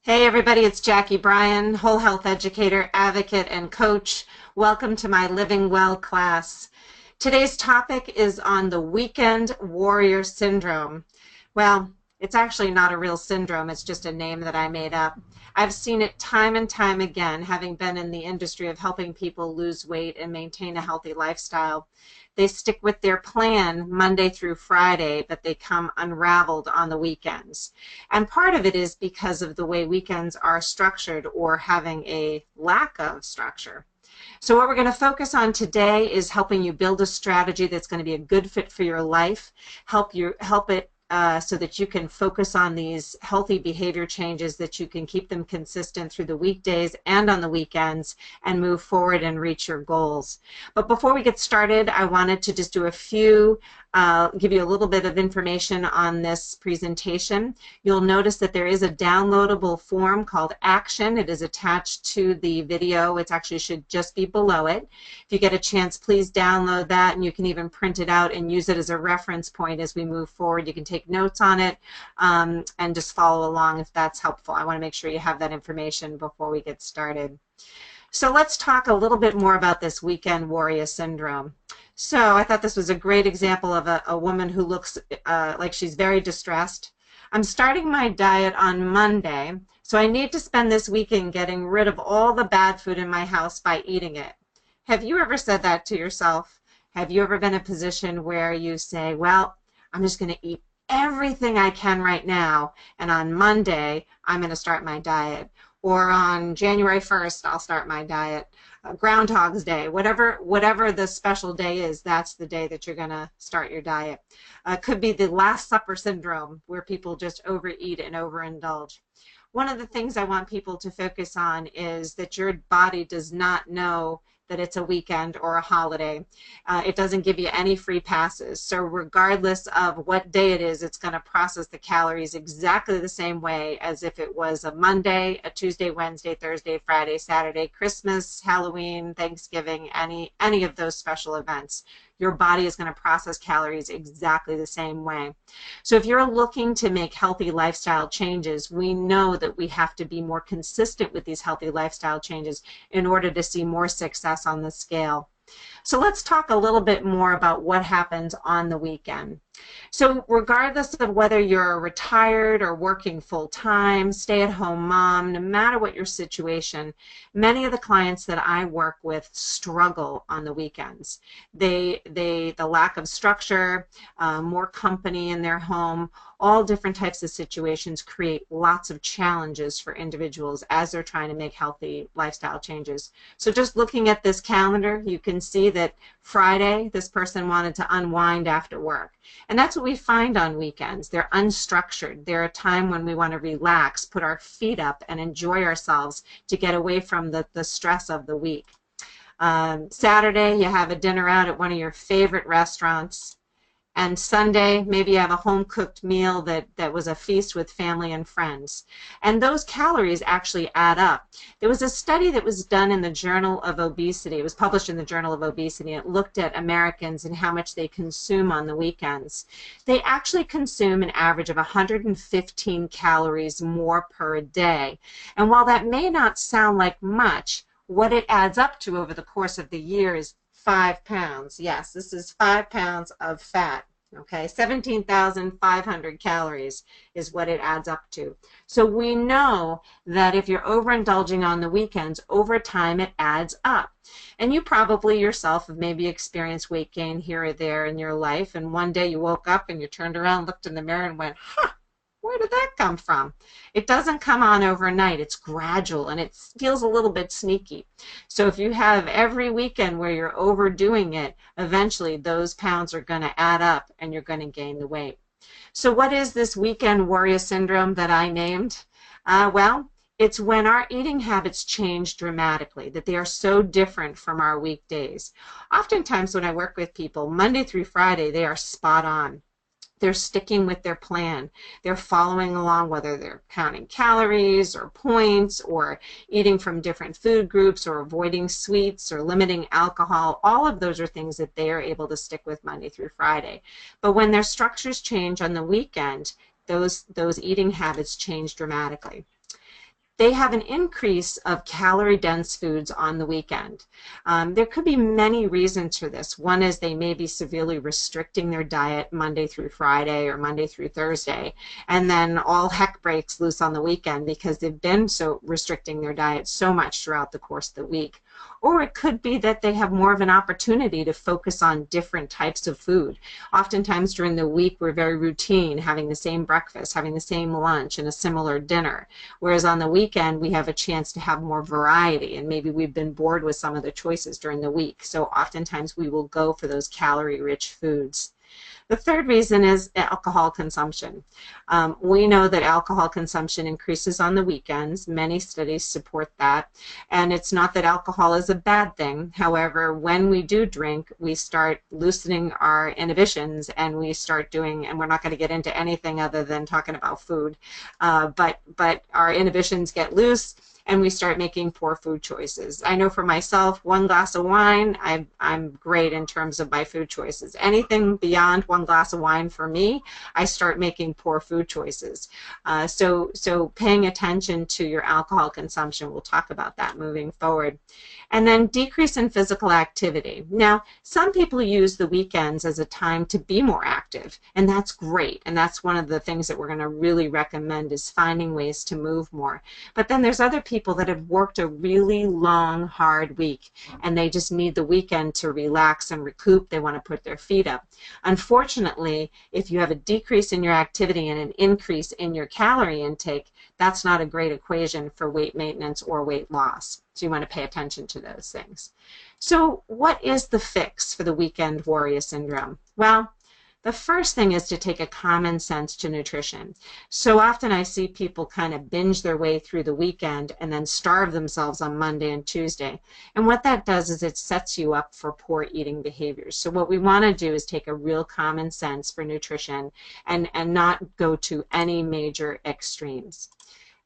Hey everybody, it's Jackie Bryan, whole health educator, advocate, and coach. Welcome to my Living Well class. Today's topic is on the weekend warrior syndrome. Well, it's actually not a real syndrome, it's just a name that I made up. I've seen it time and time again, having been in the industry of helping people lose weight and maintain a healthy lifestyle. They stick with their plan Monday through Friday, but they come unraveled on the weekends. And part of it is because of the way weekends are structured or having a lack of structure. So what we're going to focus on today is helping you build a strategy that's going to be a good fit for your life, help it so that you can focus on these healthy behavior changes, that you can keep them consistent through the weekdays and on the weekends and move forward and reach your goals. But before we get started, I wanted to just do give you a little bit of information on this presentation. You'll notice that there is a downloadable form called Action. It is attached to the video. It actually should just be below it. If you get a chance, please download that, and you can even print it out and use it as a reference point as we move forward. You can take notes on it and just follow along if that's helpful. I want to make sure you have that information before we get started. So let's talk a little bit more about this weekend warrior syndrome. So I thought this was a great example of a woman who looks like she's very distressed. I'm starting my diet on Monday, so I need to spend this weekend getting rid of all the bad food in my house by eating it. Have you ever said that to yourself? Have you ever been in a position where you say, well, I'm just going to eat everything I can right now, and on Monday I'm going to start my diet? Or on January 1st, I'll start my diet. Groundhog's Day, whatever the special day is, that's the day that you're going to start your diet. Could be the Last Supper syndrome, where people just overeat and overindulge. One of the things I want people to focus on is that your body does not know that it's a weekend or a holiday. It doesn't give you any free passes. So regardless of what day it is, it's going to process the calories exactly the same way as if it was a Monday, a Tuesday, Wednesday, Thursday, Friday, Saturday, Christmas, Halloween, Thanksgiving, any of those special events. Your body is going to process calories exactly the same way. So if you're looking to make healthy lifestyle changes, we know that we have to be more consistent with these healthy lifestyle changes in order to see more success on the scale. So let's talk a little bit more about what happens on the weekend. So regardless of whether you're retired or working full-time, stay-at-home mom, no matter what your situation, many of the clients that I work with struggle on the weekends. The lack of structure, more company in their home, all different types of situations create lots of challenges for individuals as they're trying to make healthy lifestyle changes. So just looking at this calendar, you can see that Friday, this person wanted to unwind after work. And that's what we find on weekends. They're unstructured. They're a time when we want to relax, put our feet up, and enjoy ourselves to get away from the stress of the week. Saturday, you have a dinner out at one of your favorite restaurants. And Sunday, maybe you have a home-cooked meal that was a feast with family and friends. And those calories actually add up. There was a study that was done in the Journal of Obesity. It was published in the Journal of Obesity. It looked at Americans and how much they consume on the weekends. They actually consume an average of 115 calories more per day. And while that may not sound like much, what it adds up to over the course of the year is 5 pounds. Yes, this is 5 pounds of fat. Okay, 17,500 calories is what it adds up to. So we know that if you're overindulging on the weekends, over time it adds up. And you probably yourself have maybe experienced weight gain here or there in your life, and one day you woke up and you turned around, looked in the mirror and went, huh, where did that come from? It doesn't come on overnight. It's gradual, and it feels a little bit sneaky. So if you have every weekend where you're overdoing it, eventually those pounds are going to add up and you're going to gain the weight. So what is this weekend warrior syndrome that I named? Well, it's when our eating habits change dramatically, that they are so different from our weekdays. Oftentimes when I work with people, Monday through Friday, they are spot on. They're sticking with their plan. They're following along, whether they're counting calories or points or eating from different food groups or avoiding sweets or limiting alcohol. All of those are things that they are able to stick with Monday through Friday. But when their structures change on the weekend, those eating habits change dramatically. they have an increase of calorie-dense foods on the weekend. There could be many reasons for this. One is they may be severely restricting their diet Monday through Friday or Monday through Thursday, and then all heck breaks loose on the weekend because they've been so restricting their diet so much throughout the course of the week. Or it could be that they have more of an opportunity to focus on different types of food. Oftentimes during the week we're very routine, having the same breakfast, having the same lunch, and a similar dinner. Whereas on the weekend we have a chance to have more variety, and maybe we've been bored with some of the choices during the week. So oftentimes we will go for those calorie-rich foods. The third reason is alcohol consumption. We know that alcohol consumption increases on the weekends. Many studies support that. And it's not that alcohol is a bad thing. However, when we do drink, we start loosening our inhibitions, and we start doing, and we're not going to get into anything other than talking about food, but our inhibitions get loose, and we start making poor food choices. I know for myself, one glass of wine, I'm great in terms of my food choices. Anything beyond one glass of wine for me, I start making poor food choices. So paying attention to your alcohol consumption, we'll talk about that moving forward. And then decrease in physical activity. Now, some people use the weekends as a time to be more active, and that's great. And that's one of the things that we're going to really recommend, is finding ways to move more. But then there's other people that have worked a really long, hard week, and they just need the weekend to relax and recoup. They want to put their feet up. Unfortunately, if you have a decrease in your activity and an increase in your calorie intake, that's not a great equation for weight maintenance or weight loss. So you want to pay attention to those things. So what is the fix for the weekend warrior syndrome? Well, the first thing is to take a common sense to nutrition. So often I see people kind of binge their way through the weekend and then starve themselves on Monday and Tuesday. And what that does is it sets you up for poor eating behaviors. So what we want to do is take a real common sense for nutrition and not go to any major extremes.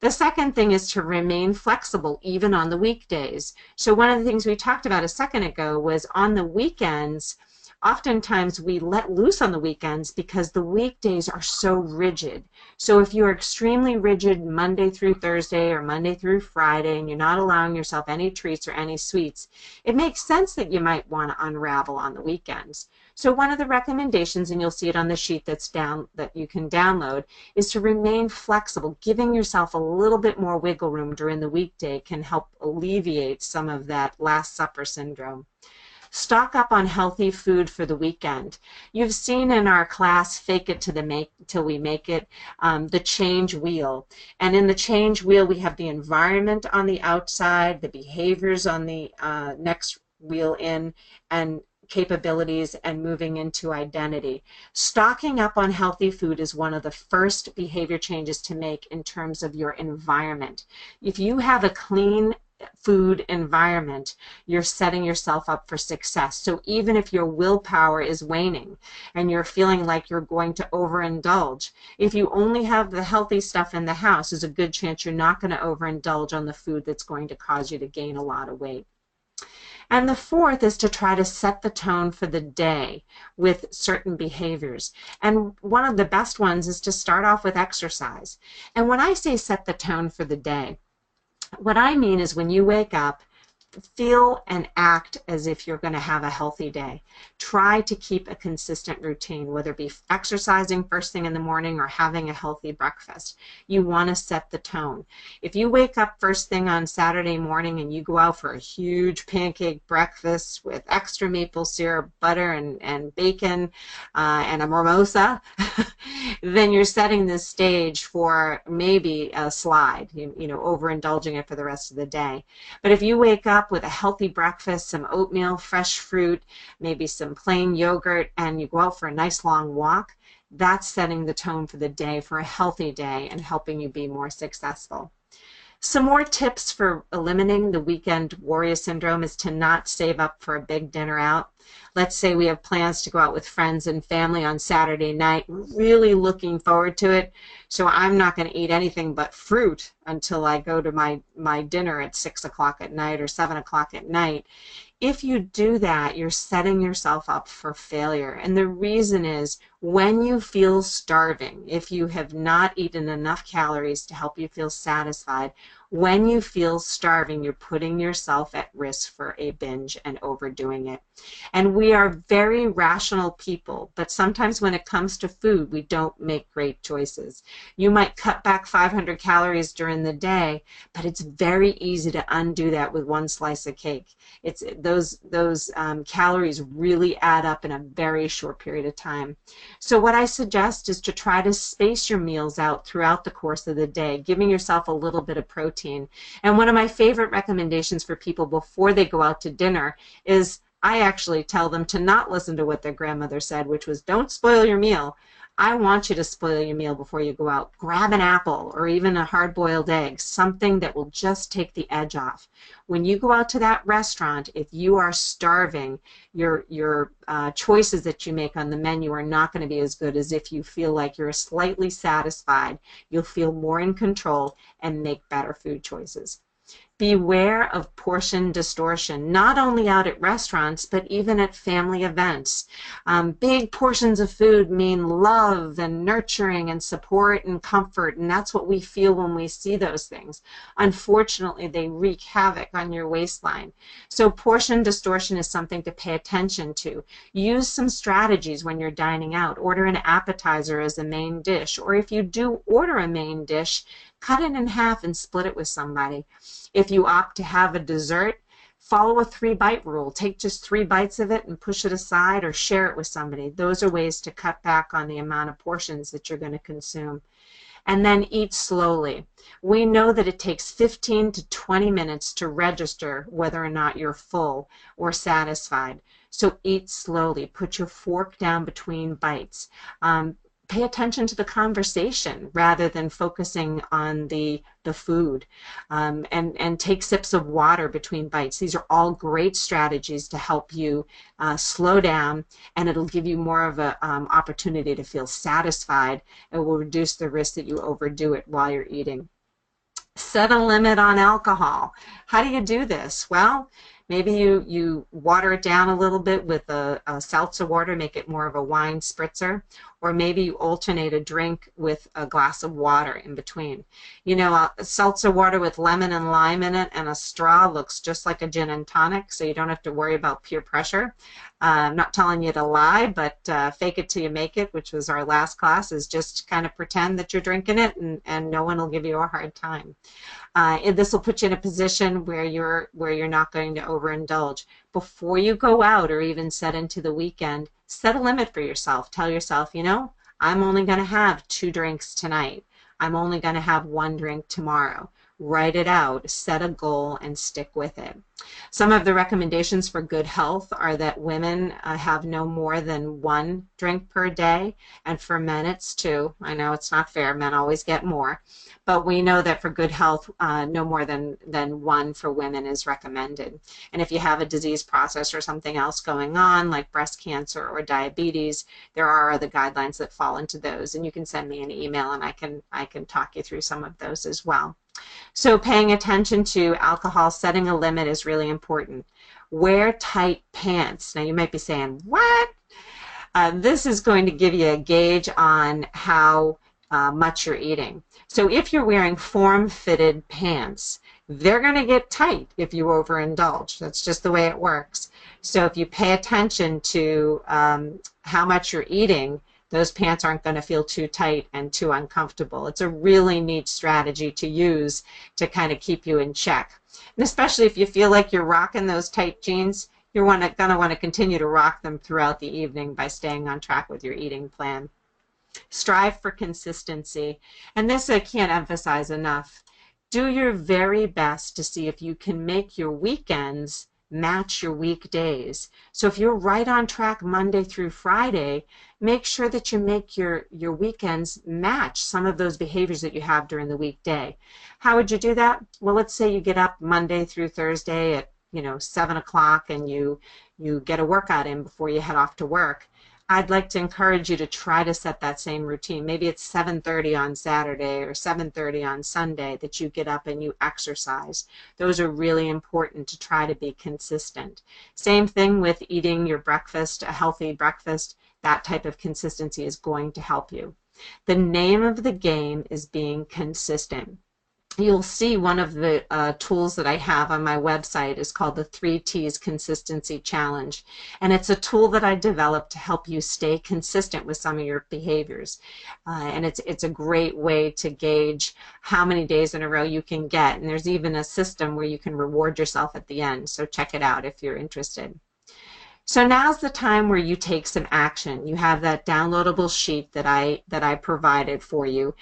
The second thing is to remain flexible even on the weekdays. So one of the things we talked about a second ago was on the weekends, oftentimes we let loose on the weekends because the weekdays are so rigid. So if you're extremely rigid Monday through Thursday or Monday through Friday, and you're not allowing yourself any treats or any sweets, it makes sense that you might want to unravel on the weekends. So one of the recommendations, and you'll see it on the sheet that you can download, is to remain flexible. Giving yourself a little bit more wiggle room during the weekday can help alleviate some of that Last Supper syndrome. Stock up on healthy food for the weekend. You've seen in our class, Fake It Till We Make It, the change wheel. And in the change wheel, we have the environment on the outside, the behaviors on the next wheel in, and capabilities and moving into identity. Stocking up on healthy food is one of the first behavior changes to make in terms of your environment. If you have a clean food environment, you're setting yourself up for success. So even if your willpower is waning and you're feeling like you're going to overindulge, if you only have the healthy stuff in the house, there's a good chance you're not going to overindulge on the food that's going to cause you to gain a lot of weight. And the fourth is to try to set the tone for the day with certain behaviors. And one of the best ones is to start off with exercise. And when I say set the tone for the day, what I mean is when you wake up, feel and act as if you're going to have a healthy day. Try to keep a consistent routine, whether it be exercising first thing in the morning or having a healthy breakfast. You want to set the tone. If you wake up first thing on Saturday morning and you go out for a huge pancake breakfast with extra maple syrup, butter, and bacon, and a mimosa, then you're setting the stage for maybe a slide, overindulging it for the rest of the day. But if you wake up with a healthy breakfast, some oatmeal, fresh fruit, maybe some plain yogurt, and you go out for a nice long walk, that's setting the tone for the day, for a healthy day, and helping you be more successful. Some more tips for eliminating the weekend warrior syndrome is to not save up for a big dinner out. Let's say we have plans to go out with friends and family on Saturday night. We're really looking forward to it. So I'm not going to eat anything but fruit until I go to my dinner at 6 o'clock at night or 7 o'clock at night. If you do that, you're setting yourself up for failure. And the reason is, when you feel starving, if you have not eaten enough calories to help you feel satisfied, When you feel starving, you're putting yourself at risk for a binge and overdoing it. And we are very rational people, but sometimes when it comes to food, we don't make great choices. You might cut back 500 calories during the day, but it's very easy to undo that with one slice of cake. It's those calories really add up in a very short period of time. So what I suggest is to try to space your meals out throughout the course of the day, giving yourself a little bit of protein. And one of my favorite recommendations for people before they go out to dinner is I actually tell them to not listen to what their grandmother said, which was, don't spoil your meal. I want you to spoil your meal before you go out. Grab an apple or even a hard-boiled egg, something that will just take the edge off. When you go out to that restaurant, if you are starving, your choices that you make on the menu are not going to be as good as if you feel like you're slightly satisfied. You'll feel more in control and make better food choices. Beware of portion distortion, not only out at restaurants, but even at family events. Big portions of food mean love and nurturing and support and comfort, and that's what we feel when we see those things. Unfortunately, they wreak havoc on your waistline. So portion distortion is something to pay attention to. Use some strategies when you're dining out. Order an appetizer as a main dish, or if you do order a main dish, cut it in half and split it with somebody. If you opt to have a dessert, follow a 3-bite rule. Take just 3 bites of it and push it aside or share it with somebody. Those are ways to cut back on the amount of portions that you're going to consume. And then eat slowly. We know that it takes 15 to 20 minutes to register whether or not you're full or satisfied. So eat slowly. Put your fork down between bites. Pay attention to the conversation rather than focusing on the food, and take sips of water between bites. These are all great strategies to help you slow down, and it'll give you more of an opportunity to feel satisfied. It will reduce the risk that you overdo it while you're eating. Set a limit on alcohol. How do you do this? Well, maybe you water it down a little bit with a seltzer water, make it more of a wine spritzer, or maybe you alternate a drink with a glass of water in between. You know, a seltzer water with lemon and lime in it and a straw looks just like a gin and tonic, so you don't have to worry about peer pressure. I'm not telling you to lie, but fake it till you make it, which was our last class, is just kind of pretend that you're drinking it, and no one will give you a hard time. This will put you in a position where you're not going to overindulge. Before you go out or even set into the weekend, set a limit for yourself. Tell yourself, you know, I'm only going to have 2 drinks tonight. I'm only going to have 1 drink tomorrow. Write it out, set a goal, and stick with it. Some of the recommendations for good health are that women have no more than 1 drink per day, and for men it's 2. I know it's not fair, men always get more, but we know that for good health, no more than 1 for women is recommended. And if you have a disease process or something else going on, like breast cancer or diabetes, there are other guidelines that fall into those, and you can send me an email and I can talk you through some of those as well. So paying attention to alcohol, setting a limit is really important. Wear tight pants. Now you might be saying, what? This is going to give you a gauge on how much you're eating. So if you're wearing form-fitted pants, they're going to get tight if you overindulge. That's just the way it works. So if you pay attention to how much you're eating, those pants aren't going to feel too tight and too uncomfortable. It's a really neat strategy to use to kind of keep you in check. And especially if you feel like you're rocking those tight jeans, you're going to want to continue to rock them throughout the evening by staying on track with your eating plan. Strive for consistency. And this I can't emphasize enough. Do your very best to see if you can make your weekends match your weekdays. So if you're right on track Monday through Friday, make sure that you make your weekends match some of those behaviors that you have during the weekday. How would you do that? Well, let's say you get up Monday through Thursday at 7 o'clock and you get a workout in before you head off to work. I'd like to encourage you to try to set that same routine. Maybe it's 7:30 on Saturday or 7:30 on Sunday that you get up and you exercise. Those are really important to try to be consistent. Same thing with eating your breakfast, a healthy breakfast. That type of consistency is going to help you. The name of the game is being consistent. you'll see one of the tools that I have on my website is called the 3Ts Consistency Challenge. And it's a tool that I developed to help you stay consistent with some of your behaviors. And it's a great way to gauge how many days in a row you can get. And there's even a system where you can reward yourself at the end. So check it out if you're interested. So now's the time where you take some action. You have that downloadable sheet that I provided for you.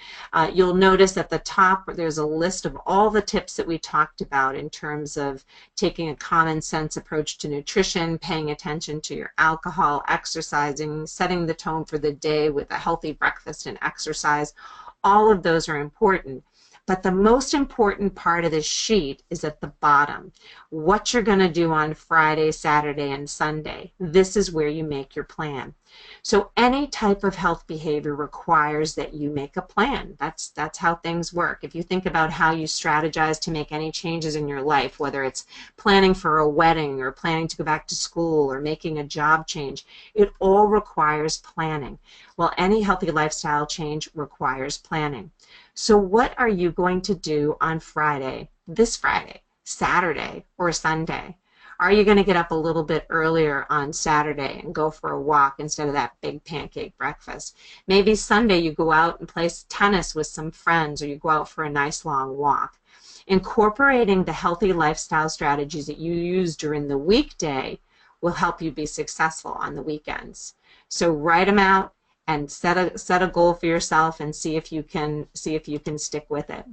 You'll notice at the top there's a list of all the tips that we talked about in terms of taking a common sense approach to nutrition, paying attention to your alcohol, exercising, setting the tone for the day with a healthy breakfast and exercise. All of those are important. But the most important part of this sheet is at the bottom. What you're going to do on Friday, Saturday, and Sunday. This is where you make your plan. So any type of health behavior requires that you make a plan. That's how things work. If you think about how you strategize to make any changes in your life, whether it's planning for a wedding or planning to go back to school or making a job change, it all requires planning. Well, any healthy lifestyle change requires planning. So what are you going to do on Friday, this Friday, Saturday, or Sunday? Are you going to get up a little bit earlier on Saturday and go for a walk instead of that big pancake breakfast? Maybe Sunday you go out and play tennis with some friends, or you go out for a nice long walk. Incorporating the healthy lifestyle strategies that you use during the weekday will help you be successful on the weekends. So write them out and set a goal for yourself and see if you can stick with it.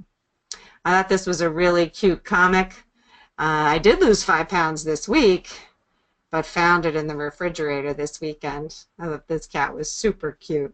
I thought this was a really cute comic. I did lose 5 pounds this week, but found it in the refrigerator this weekend. I thought this cat was super cute.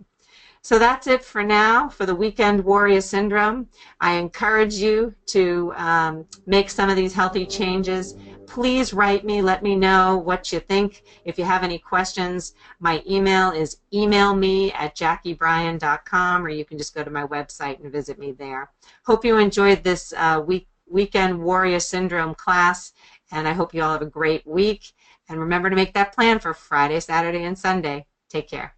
So that's it for now for the Weekend Warrior Syndrome. I encourage you to make some of these healthy changes. Please write me, let me know what you think. If you have any questions, my email is emailme@jackiebryan.com, or you can just go to my website and visit me there. Hope you enjoyed this Weekend Warrior Syndrome class, and I hope you all have a great week. And remember to make that plan for Friday, Saturday, and Sunday. Take care.